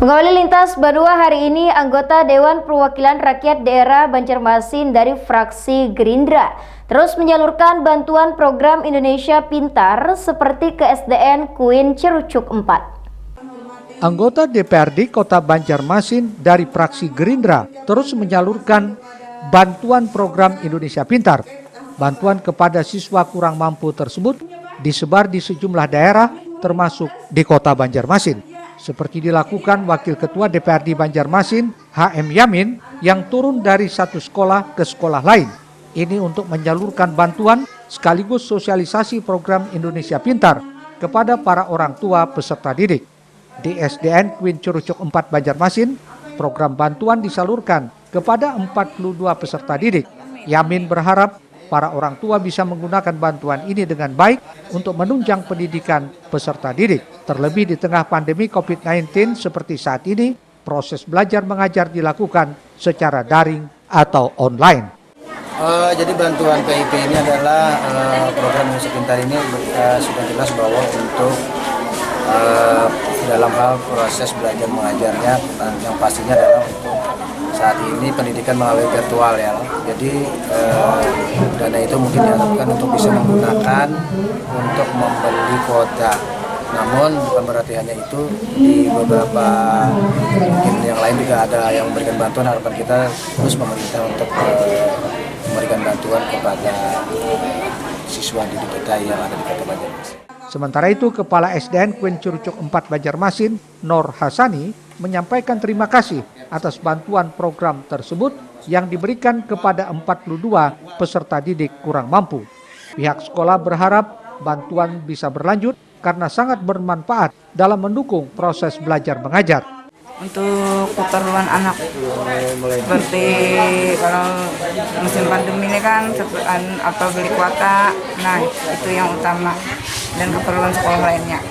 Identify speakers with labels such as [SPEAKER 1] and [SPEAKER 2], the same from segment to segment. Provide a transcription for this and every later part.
[SPEAKER 1] Mengawali lintas Badua hari ini, anggota Dewan Perwakilan Rakyat Daerah Banjarmasin dari fraksi Gerindra terus menyalurkan bantuan program Indonesia Pintar seperti ke SDN Queen Cirucuk 4.
[SPEAKER 2] Anggota DPRD Kota Banjarmasin dari fraksi Gerindra terus menyalurkan bantuan program Indonesia Pintar. Bantuan kepada siswa kurang mampu tersebut disebar di sejumlah daerah termasuk di Kota Banjarmasin. Seperti dilakukan Wakil Ketua DPRD Banjarmasin, HM Yamin, yang turun dari satu sekolah ke sekolah lain. Ini untuk menyalurkan bantuan sekaligus sosialisasi program Indonesia Pintar kepada para orang tua peserta didik. Di SDN Queen Cirucuk 4 Banjarmasin, program bantuan disalurkan kepada 42 peserta didik. Yamin berharap para orang tua bisa menggunakan bantuan ini dengan baik untuk menunjang pendidikan peserta didik. Terlebih di tengah pandemi COVID-19 seperti saat ini, proses belajar mengajar dilakukan secara daring atau online.
[SPEAKER 3] Jadi bantuan PIP ini adalah program Indonesia Pintar ini sudah jelas bahwa untuk dalam hal proses belajar mengajarnya yang pastinya adalah untuk saat ini pendidikan melalui virtual ya. Jadi dana itu mungkin diharapkan untuk bisa menggunakan untuk membeli kuota. Namun bukan berarti hanya itu, di beberapa mungkin yang lain juga ada yang memberikan bantuan. Harapan kita terus pemerintah untuk memberikan bantuan kepada siswa didik kita yang ada di Kota Banjarmasin.
[SPEAKER 2] Sementara itu, Kepala SDN Queen Cirucuk 4 Banjarmasin, Nur Hasani, menyampaikan terima kasih atas bantuan program tersebut yang diberikan kepada 42 peserta didik kurang mampu. Pihak sekolah berharap bantuan bisa berlanjut karena sangat bermanfaat dalam mendukung proses belajar mengajar.
[SPEAKER 4] Untuk keperluan anak, seperti kalau musim pandemi ini kan atau beli kuota, nah itu yang utama, dan keperluan sekolah lainnya.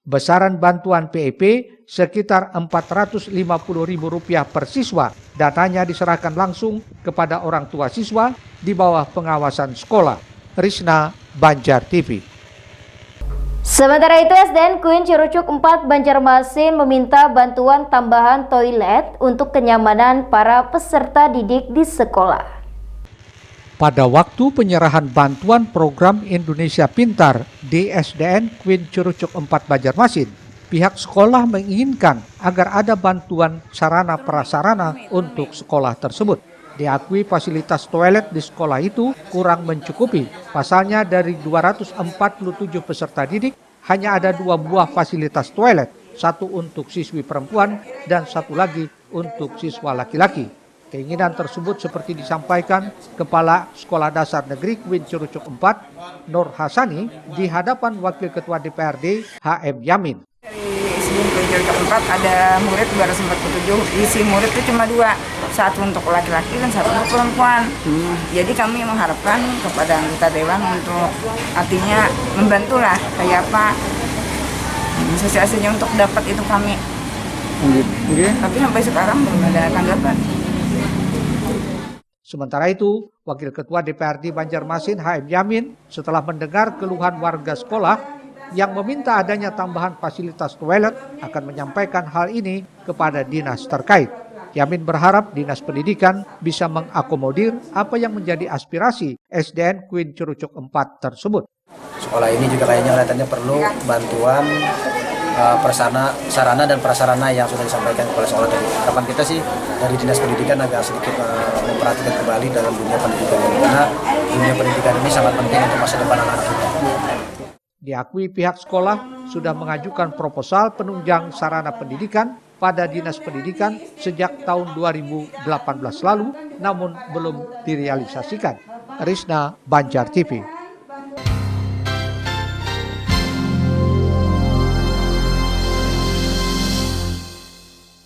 [SPEAKER 2] Besaran bantuan PIP sekitar Rp450.000 per siswa. Dananya diserahkan langsung kepada orang tua siswa di bawah pengawasan sekolah. Risna, Banjar TV.
[SPEAKER 1] Sementara itu, SDN Queen Cirucuk 4 Banjarmasin meminta bantuan tambahan toilet untuk kenyamanan para peserta didik di sekolah.
[SPEAKER 2] Pada waktu penyerahan bantuan program Indonesia Pintar di SDN Queen Cirucuk 4 Banjarmasin, pihak sekolah menginginkan agar ada bantuan sarana prasarana untuk sekolah tersebut. Diakui fasilitas toilet di sekolah itu kurang mencukupi. Pasalnya dari 247 peserta didik, hanya ada 2 buah fasilitas toilet, satu untuk siswi perempuan dan satu lagi untuk siswa laki-laki. Keinginan tersebut seperti disampaikan Kepala Sekolah Dasar Negeri Queen Cirucuk 4, Nur Hasani, di hadapan Wakil Ketua DPRD HM Yamin.
[SPEAKER 4] Dari SDN Queen Cirucuk 4 ada murid 247, isi murid itu cuma 2, satu untuk laki-laki dan satu untuk perempuan. Jadi kami mengharapkan kepada anggota dewan untuk artinya membantulah kayak apa sosialisasinya untuk dapat itu kami. Tapi sampai sekarang belum ada tanggapan.
[SPEAKER 2] Sementara itu, Wakil Ketua DPRD Banjarmasin HM Yamin setelah mendengar keluhan warga sekolah yang meminta adanya tambahan fasilitas toilet akan menyampaikan hal ini kepada dinas terkait. Yamin berharap Dinas Pendidikan bisa mengakomodir apa yang menjadi aspirasi SDN Queen Cirucuk 4 tersebut.
[SPEAKER 3] Sekolah ini juga kelihatannya perlu bantuan sarana dan prasarana yang sudah disampaikan kepada sekolah tadi. Harapan kita sih dari Dinas Pendidikan agak sedikit memperhatikan kembali dalam dunia pendidikan ini, karena dunia pendidikan ini sangat penting untuk masa depan anak-anak kita.
[SPEAKER 2] Diakui pihak sekolah sudah mengajukan proposal penunjang sarana pendidikan pada Dinas Pendidikan sejak tahun 2018 lalu, namun belum direalisasikan. Risna, Banjar TV.